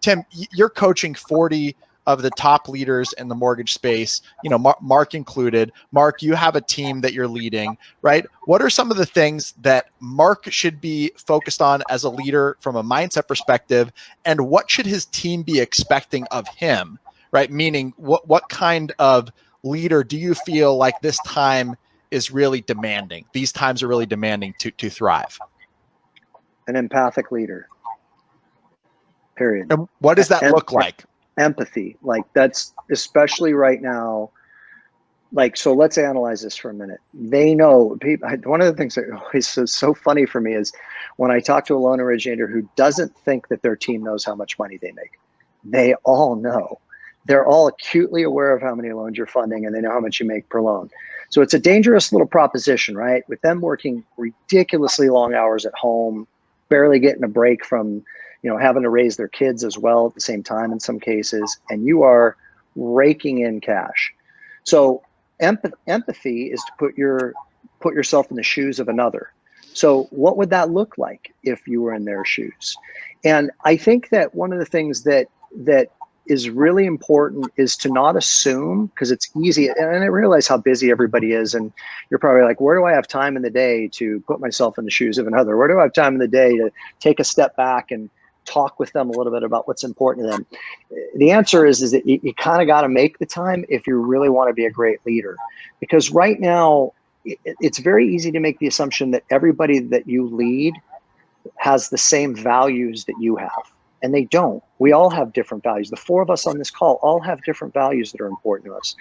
Tim, you're coaching 40 of the top leaders in the mortgage space, Mark included. Mark, you have a team that you're leading, right? What are some of the things that Mark should be focused on as a leader from a mindset perspective? And what should his team be expecting of him, right? Meaning, what kind of leader do you feel like this time is really demanding? These times are really demanding to thrive. An empathic leader, period. And what does that look like? Empathy, like that's especially right now. Like, so let's analyze this for a minute. They know people. One of the things that always is so funny for me is when I talk to a loan originator who doesn't think that their team knows how much money they make. They all know. They're all acutely aware of how many loans you're funding, and they know how much you make per loan. So it's a dangerous little proposition, right? With them working ridiculously long hours at home, barely getting a break from having to raise their kids as well at the same time in some cases, and you are raking in cash. So empathy is to put yourself in the shoes of another. So what would that look like if you were in their shoes? And I think that one of the things that is really important is to not assume, because it's easy, and I realize how busy everybody is, and you're probably like, where do I have time in the day to put myself in the shoes of another? Where do I have time in the day to take a step back and talk with them a little bit about what's important to them? The answer is that you kind of got to make the time if you really want to be a great leader. Because right now, it's very easy to make the assumption that everybody that you lead has the same values that you have. And they don't. We all have different values. The four of us on this call all have different values that are important to us.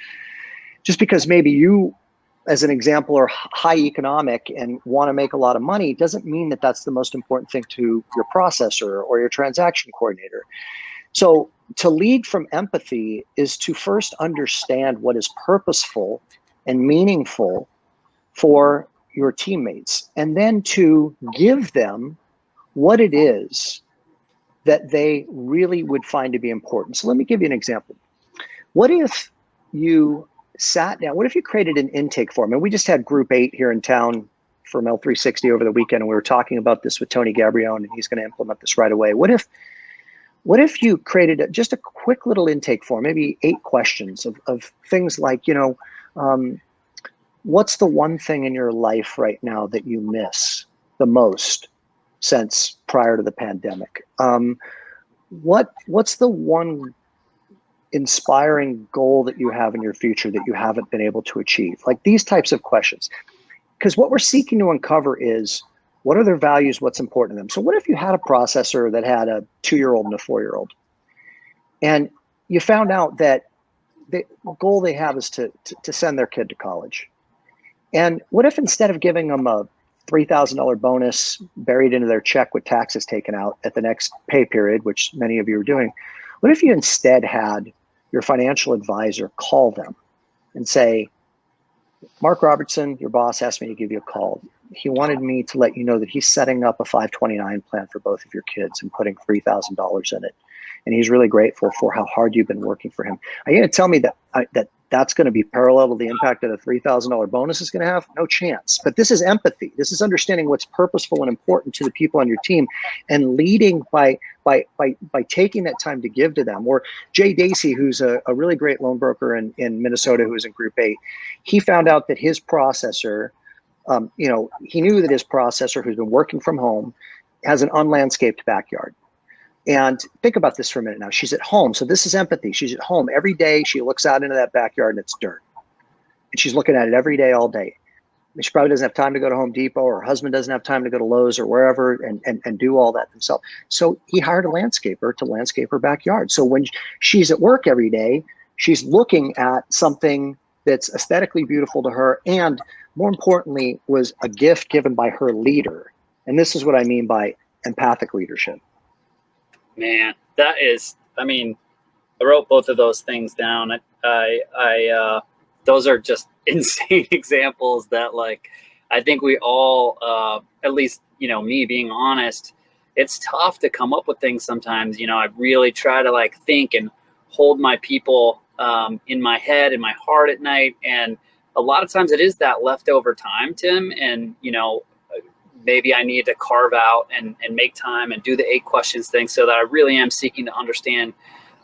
Just because maybe you, as an example, are high economic and want to make a lot of money doesn't mean that that's the most important thing to your processor or your transaction coordinator. So to lead from empathy is to first understand what is purposeful and meaningful for your teammates, and then to give them what it is that they really would find to be important. So let me give you an example. What if you sat down, what if you created an intake form? And we just had group 8 here in town from L360 over the weekend, and we were talking about this with Tony Gabrione, and he's going to implement this right away. What if you created just a quick little intake form, maybe 8 questions of things like, what's the one thing in your life right now that you miss the most since prior to the pandemic? What's the one inspiring goal that you have in your future that you haven't been able to achieve? Like these types of questions. Because what we're seeking to uncover is, what are their values, what's important to them? So what if you had a processor that had a 2-year-old and a 4-year-old, and you found out that the goal they have is to send their kid to college? And what if instead of giving them a $3,000 bonus buried into their check with taxes taken out at the next pay period, which many of you are doing, what if you instead had your financial advisor call them and say, Mark Robertson, your boss asked me to give you a call. He wanted me to let you know that he's setting up a 529 plan for both of your kids and putting $3,000 in it. And he's really grateful for how hard you've been working for him. Are you going to tell me that's going to be parallel to the impact that a $3,000 bonus is going to have? No chance. But this is empathy. This is understanding what's purposeful and important to the people on your team, and leading by taking that time to give to them. Or Jay Dacey, who's a really great loan broker in Minnesota, who was in Group 8, he found out that his processor, he knew that his processor, who's been working from home, has an unlandscaped backyard. And think about this for a minute now. She's at home. So this is empathy. She's at home every day. She looks out into that backyard and it's dirt. And she's looking at it every day, all day. And she probably doesn't have time to go to Home Depot, or her husband doesn't have time to go to Lowe's or wherever and do all that themselves. So he hired a landscaper to landscape her backyard. So when she's at work every day, she's looking at something that's aesthetically beautiful to her, and more importantly, was a gift given by her leader. And this is what I mean by empathic leadership. Man, that is, I wrote both of those things down. Those are just insane examples that, like, I think we all, at least, me being honest, it's tough to come up with things sometimes. I really try to think and hold my people in my head, in my heart at night. And a lot of times it is that leftover time, Tim. And, maybe I need to carve out and make time and do the 8 questions thing so that I really am seeking to understand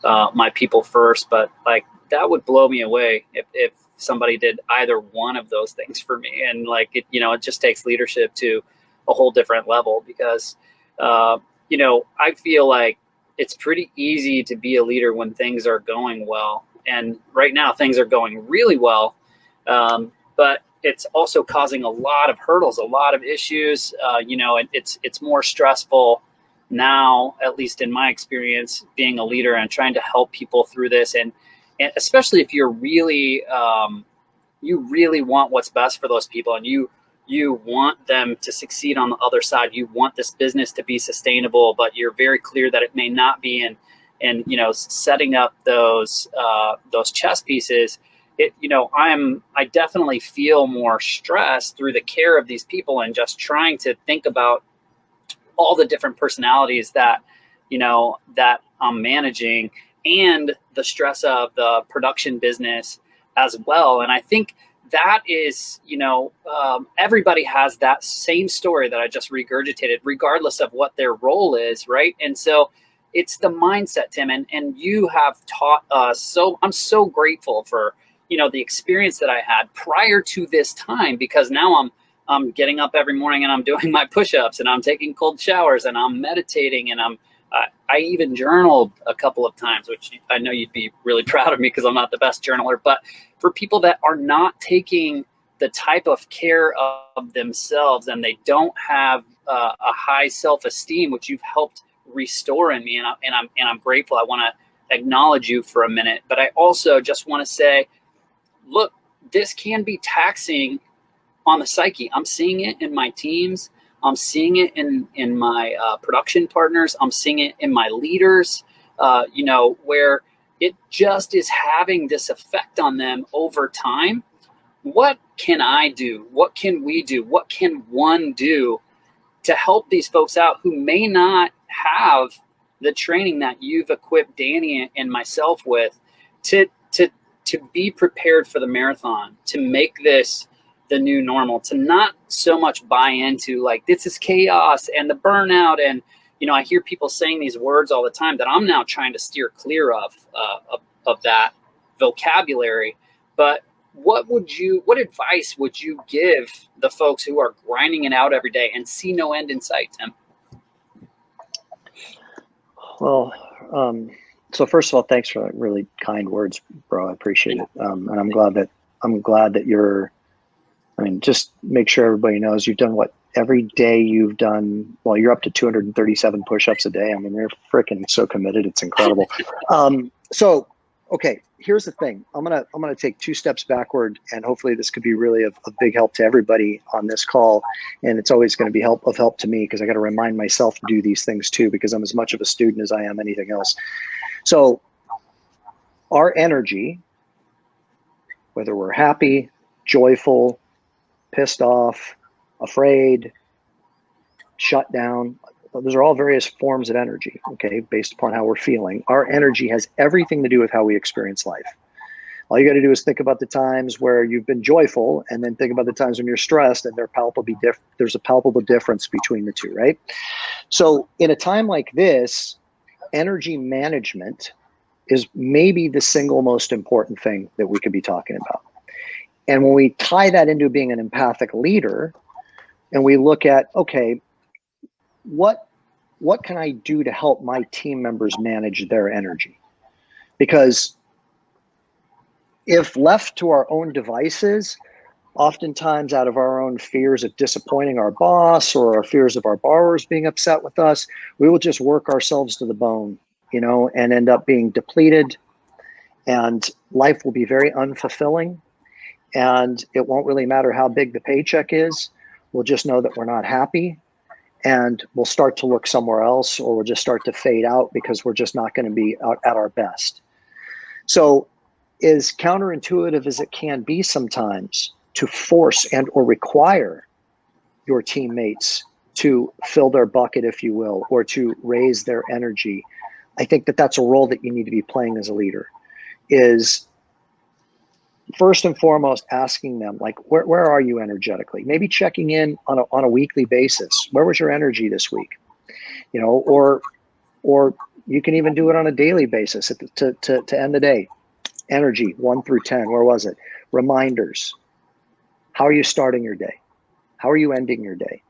my people first. But like, that would blow me away if somebody did either one of those things for me. And like, it just takes leadership to a whole different level, because, I feel like it's pretty easy to be a leader when things are going well. And right now things are going really well. But it's also causing a lot of hurdles, a lot of issues, and it's more stressful now, at least in my experience, being a leader and trying to help people through this. And especially if you're really, you really want what's best for those people, and you want them to succeed on the other side. You want this business to be sustainable, but you're very clear that it may not be. And setting up those chess pieces, I definitely feel more stress through the care of these people and just trying to think about all the different personalities that I'm managing, and the stress of the production business as well. And I think that is, everybody has that same story that I just regurgitated, regardless of what their role is, right? And so it's the mindset, Tim, and you have taught us. So I'm so grateful for, the experience that I had prior to this time, because now I'm getting up every morning and I'm doing my push-ups and I'm taking cold showers and I'm meditating, and I even journaled a couple of times, which I know you'd be really proud of me because I'm not the best journaler. But for people that are not taking the type of care of themselves, and they don't have a high self-esteem, which you've helped restore in me, and I'm grateful. I want to acknowledge you for a minute, but I also just want to say, look, this can be taxing on the psyche. I'm seeing it in my teams. I'm seeing it in my production partners. I'm seeing it in my leaders, where it just is having this effect on them over time. What can I do? What can we do? What can one do to help these folks out who may not have the training that you've equipped Danny and myself with to be prepared for the marathon, to make this the new normal, to not so much buy into like, this is chaos and the burnout. And, I hear people saying these words all the time that I'm now trying to steer clear of that vocabulary. But what advice would you give the folks who are grinding it out every day and see no end in sight, Tim? Well, so first of all, thanks for really kind words, bro. I appreciate it. And I'm glad that you're, just make sure everybody knows you've done what every day you've done. Well, you're up to 237 push-ups a day. You're freaking so committed. It's incredible. So, okay, here's the thing. I'm gonna take 2 steps backward, and hopefully this could be really of big help to everybody on this call. And it's always going to be of help to me, because I got to remind myself to do these things too, because I'm as much of a student as I am anything else. So our energy, whether we're happy, joyful, pissed off, afraid, shut down, those are all various forms of energy, okay, based upon how we're feeling. Our energy has everything to do with how we experience life. All you got to do is think about the times where you've been joyful, and then think about the times when you're stressed, and there's a palpable difference between the two, right? So in a time like this, energy management is maybe the single most important thing that we could be talking about. And when we tie that into being an empathic leader, and we look at, okay, what can I do to help my team members manage their energy? Because if left to our own devices, oftentimes out of our own fears of disappointing our boss or our fears of our borrowers being upset with us, we will just work ourselves to the bone, and end up being depleted, and life will be very unfulfilling. And it won't really matter how big the paycheck is. We'll just know that we're not happy, and we'll start to look somewhere else, or we'll just start to fade out because we're just not going to be at our best. So as counterintuitive as it can be sometimes to force and or require your teammates to fill their bucket, if you will, or to raise their energy, I think that that's a role that you need to be playing as a leader, is first and foremost, asking them, like, where are you energetically? Maybe checking in on a weekly basis. Where was your energy this week? You know, or you can even do it on a daily basis to end the day. Energy 1 through 10. Where was it? Reminders. How are you starting your day? How are you ending your day?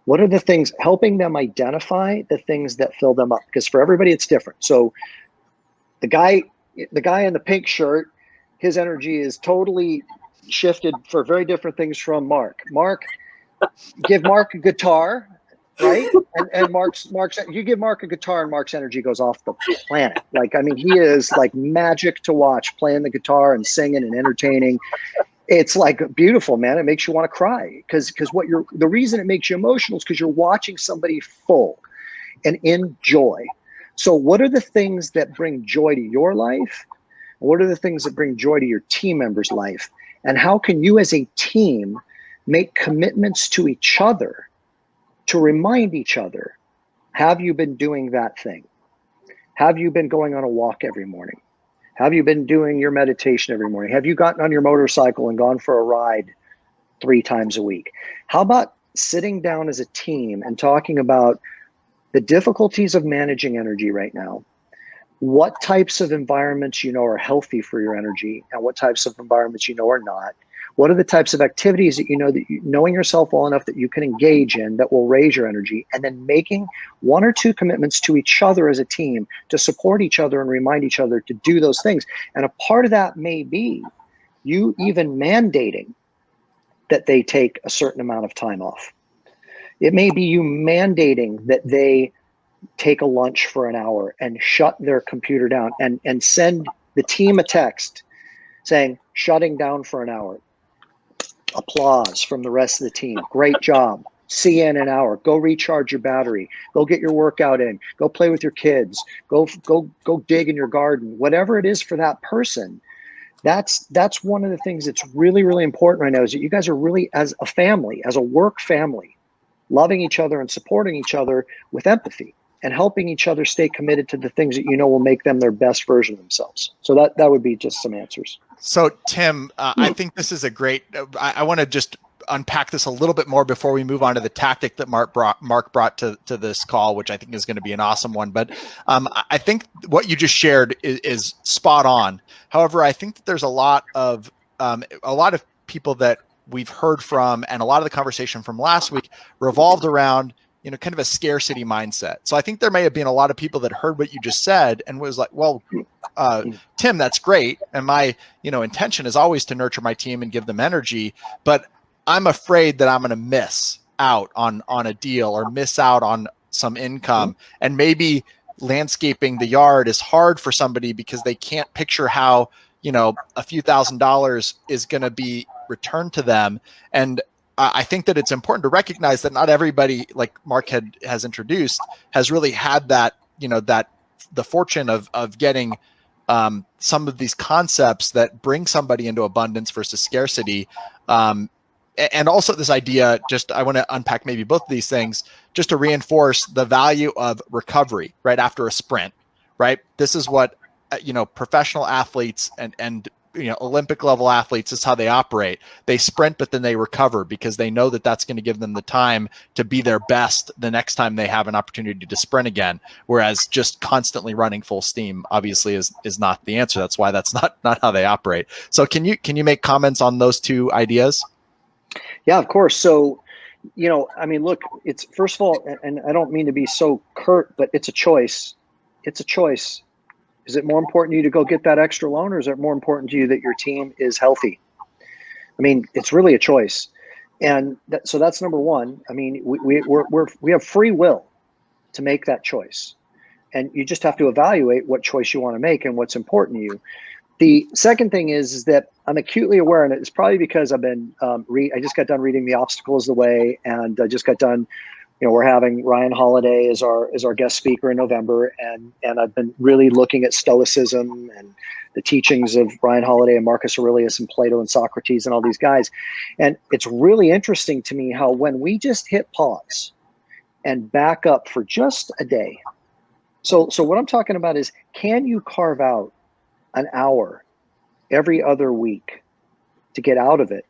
What are the things, helping them identify the things that fill them up? Because for everybody, it's different. So the guy in the pink shirt, his energy is totally shifted for very different things from Mark. Give Mark a guitar, right? And Mark's, you give Mark a guitar and Mark's energy goes off the planet. Like, I mean, he is like magic to watch, playing the guitar and singing and entertaining. It's like beautiful, man. It makes you want to cry because the reason it makes you emotional is because you're watching somebody full and in joy. So what are the things that bring joy to your life? What are the things that bring joy to your team members' life? And how can you as a team make commitments to each other to remind each other, have you been doing that thing? Have you been going on a walk every morning? Have you been doing your meditation every morning? Have you gotten on your motorcycle and gone for a ride 3 times a week? How about sitting down as a team and talking about the difficulties of managing energy right now? What types of environments you know are healthy for your energy and what types of environments you know are not? What are the types of activities that knowing yourself well enough that you can engage in that will raise your energy, and then making 1 or 2 commitments to each other as a team to support each other and remind each other to do those things. And a part of that may be you even mandating that they take a certain amount of time off. It may be you mandating that they take a lunch for an hour and shut their computer down and send the team a text saying, shutting down for an hour. Applause from the rest of the team. Great job. See you in an hour. Go recharge your battery. Go get your workout in. Go play with your kids. Go dig in your garden. Whatever it is for that person. That's one of the things that's really, really important right now, is that you guys are really, as a family, as a work family, loving each other and supporting each other with empathy and helping each other stay committed to the things that you know will make them their best version of themselves. So that would be just some answers. So Tim, I think this is a great, I want to just unpack this a little bit more before we move on to the tactic that Mark brought to this call, which I think is going to be an awesome one. But I think what you just shared is spot on. However, I think that there's a lot of people that we've heard from, and a lot of the conversation from last week revolved around, kind of a scarcity mindset. So I think there may have been a lot of people that heard what you just said and was like, well, Tim, that's great. And my, intention is always to nurture my team and give them energy, but I'm afraid that I'm going to miss out on a deal or miss out on some income. And maybe landscaping the yard is hard for somebody because they can't picture how, a few $1,000s is going to be returned to them. And I think that it's important to recognize that not everybody, like Mark has introduced, has really had that, that the fortune of getting some of these concepts that bring somebody into abundance versus scarcity. And also this idea, I want to unpack maybe both of these things just to reinforce the value of recovery right after a sprint, right? This is what, professional athletes and Olympic level athletes, is how they operate. They sprint, but then they recover because they know that that's going to give them the time to be their best the next time they have an opportunity to sprint again. Whereas just constantly running full steam obviously is not the answer. That's why that's not how they operate. So can you make comments on those two ideas? Yeah, of course. So, look, it's, first of all, and I don't mean to be so curt, but it's a choice. It's a choice. Is it more important to you to go get that extra loan, or is it more important to you that your team is healthy? I mean, it's really a choice. And so that's number one. I mean, we have free will to make that choice. And you just have to evaluate what choice you want to make and what's important to you. The second thing is that I'm acutely aware, and it's probably because I've been, I just got done reading The Obstacle is the Way, and I just got done, we're having Ryan Holiday as our guest speaker in November, and I've been really looking at Stoicism and the teachings of Ryan Holiday and Marcus Aurelius and Plato and Socrates and all these guys. And it's really interesting to me how when we just hit pause and back up for just a day. So what I'm talking about is, can you carve out an hour every other week to get out of it,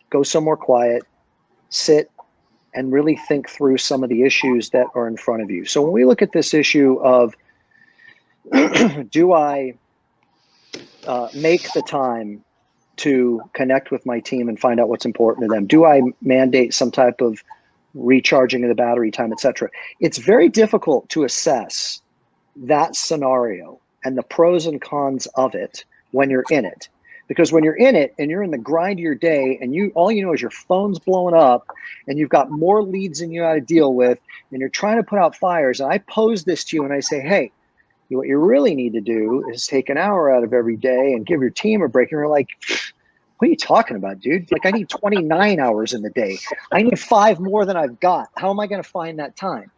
go somewhere quiet, sit, and really think through some of the issues that are in front of you. So when we look at this issue of, do I make the time to connect with my team and find out what's important to them? Do I mandate some type of recharging of the battery time, etc.? It's very difficult to assess that scenario and the pros and cons of it when you're in it. Because when you're in it and you're in the grind of your day and all you know is your phone's blowing up and you've got more leads than you got to deal with and you're trying to put out fires, and I pose this to you and I say, hey, what you really need to do is take an hour out of every day and give your team a break. And you're like, what are you talking about, dude? Like, I need 29 hours in the day. I need 5 more than I've got. How am I going to find that time?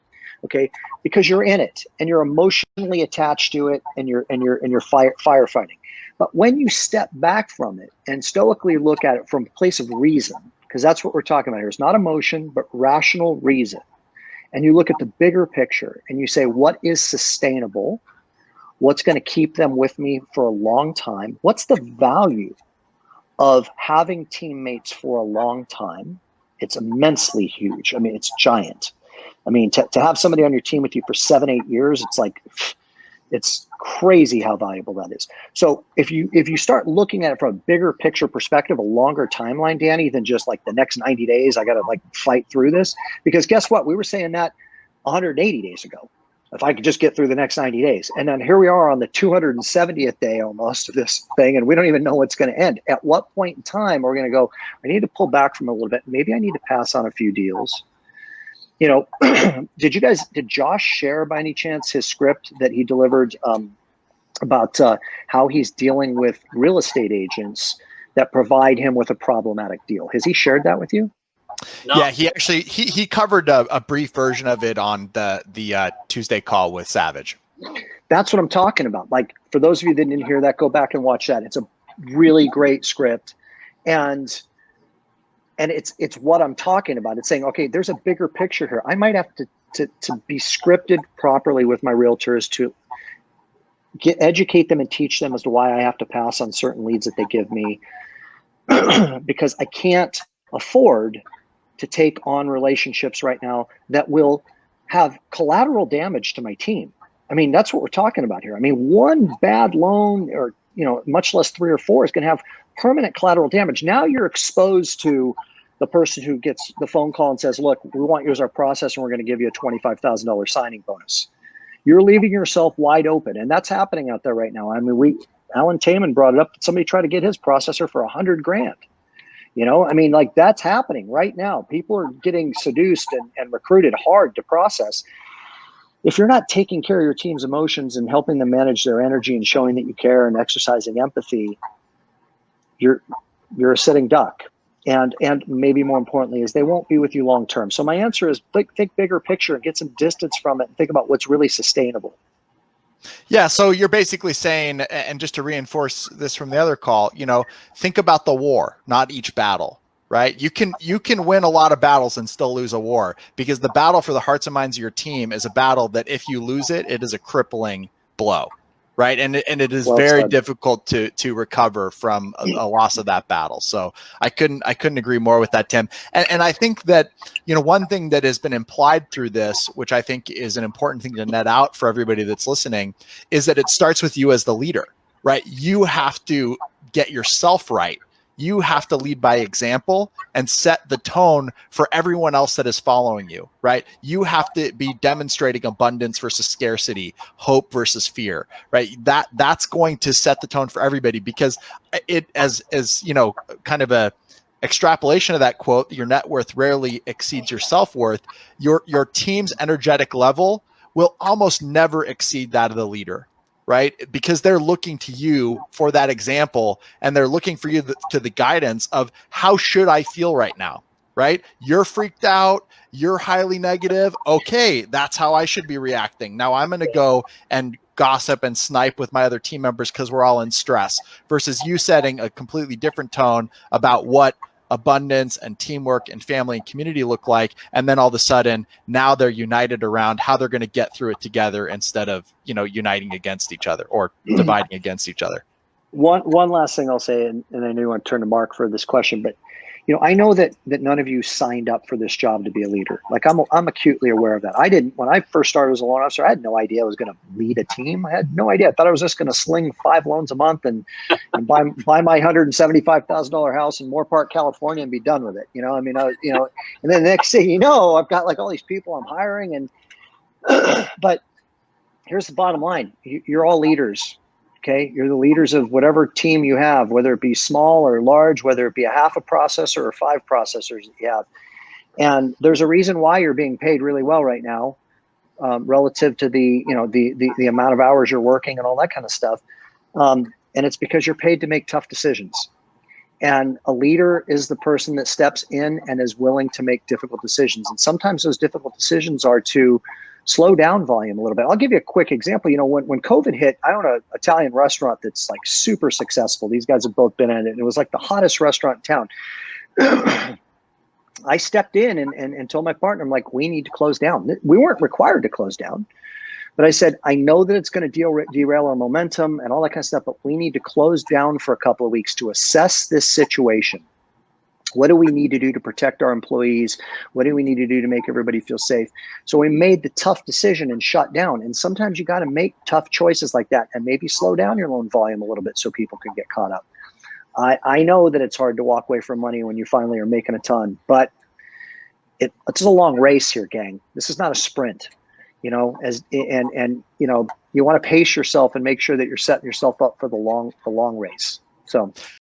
Okay, because you're in it and you're emotionally attached to it and you're firefighting. But when you step back from it and stoically look at it from a place of reason, because that's what we're talking about here, it's not emotion, but rational reason. And you look at the bigger picture and you say, what is sustainable? What's going to keep them with me for a long time? What's the value of having teammates for a long time? It's immensely huge. I mean, it's giant. I mean, to have somebody on your team with you for 7-8 years, it's like, it's crazy how valuable that is. So if you start looking at it from a bigger picture perspective, a longer timeline, Danny, than just like the next 90 days, I got to like fight through this. Because guess what? We were saying that 180 days ago. If I could just get through the next 90 days. And then here we are on the 270th day almost of this thing, and we don't even know what's going to end. At what point in time are we going to go, I need to pull back from it a little bit. Maybe I need to pass on a few deals. You know, did Josh share by any chance his script that he delivered about how he's dealing with real estate agents that provide him with a problematic deal? Has he shared that with you? No. Yeah, he actually he covered a brief version of it on the Tuesday call with Savage. That's what I'm talking about. Like, for those of you that didn't hear that, go back and watch that. It's a really great script, and it's what I'm talking about. It's saying, okay, there's a bigger picture here. I might have to be scripted properly with my realtors to educate them and teach them as to why I have to pass on certain leads that they give me, because I can't afford to take on relationships right now that will have collateral damage to my team. I mean, that's what we're talking about here. I mean, one bad loan, or, you know, much less 3 or 4, is going to have permanent collateral damage. Now you're exposed to the person who gets the phone call and says, look, we want you as our processor, and we're going to give you a $25,000 signing bonus. You're leaving yourself wide open. And that's happening out there right now. I mean, Alan Taman brought it up that somebody tried to get his processor for $100,000. You know, I mean, like, that's happening right now. People are getting seduced and recruited hard to process. If you're not taking care of your team's emotions and helping them manage their energy and showing that you care and exercising empathy, you're a sitting duck. And maybe more importantly is they won't be with you long term. So my answer is think bigger picture and get some distance from it and think about what's really sustainable. Yeah, so you're basically saying, and just to reinforce this from the other call, you know, think about the war, not each battle, right? You can win a lot of battles and still lose a war, because the battle for the hearts and minds of your team is a battle that if you lose it, it is a crippling blow, right? And it is very difficult to recover from a loss of that battle. So I couldn't agree more with that, Tim. And I think that, you know, one thing that has been implied through this, which I think is an important thing to net out for everybody that's listening, is that it starts with you as the leader, right? You have to get yourself right. You have to lead by example and set the tone for everyone else that is following you, right? You have to be demonstrating abundance versus scarcity, hope versus fear, right? That's going to set the tone for everybody, because it, as you know, kind of a extrapolation of that quote, your net worth rarely exceeds your self-worth. Your team's energetic level will almost never exceed that of the leader, right? Because they're looking to you for that example, and they're looking for you to the guidance of, how should I feel right now, right? You're freaked out. You're highly negative. Okay, that's how I should be reacting. Now I'm going to go and gossip and snipe with my other team members because we're all in stress, versus you setting a completely different tone about what abundance and teamwork and family and community look like. And then all of a sudden, now they're united around how they're going to get through it together, instead of, you know, uniting against each other or dividing against each other. One last thing I'll say, and I know you want to turn to Mark for this question, but I know that none of you signed up for this job to be a leader. Like I'm acutely aware of that. I didn't, when I first started as a loan officer, I had no idea I was going to lead a team. I had no idea. I thought I was just going to sling 5 loans a month and buy my $175,000 house in Moore Park, California, and be done with it. I mean, and then the next thing you know, I've got like all these people I'm hiring, and but here's the bottom line: you're all leaders. Okay, you're the leaders of whatever team you have, whether it be small or large, whether it be a half a processor or 5 processors that you have. And there's a reason why you're being paid really well right now, relative to the amount of hours you're working and all that kind of stuff. And it's because you're paid to make tough decisions. And a leader is the person that steps in and is willing to make difficult decisions. And sometimes those difficult decisions are to slow down volume a little bit. I'll give you a quick example. When COVID hit, I own an Italian restaurant that's like super successful. These guys have both been in it. And it was like the hottest restaurant in town. I stepped in and told my partner, I'm like, we need to close down. We weren't required to close down, but I said, I know that it's going to derail our momentum and all that kind of stuff, but we need to close down for a couple of weeks to assess this situation. What do we need to do to protect our employees? What do we need to do to make everybody feel safe? So we made the tough decision and shut down. And sometimes you got to make tough choices like that and maybe slow down your loan volume a little bit so people can get caught up. I know that it's hard to walk away from money when you finally are making a ton, but it's a long race here, gang. This is not a sprint, you want to pace yourself and make sure that you're setting yourself up for the long race. So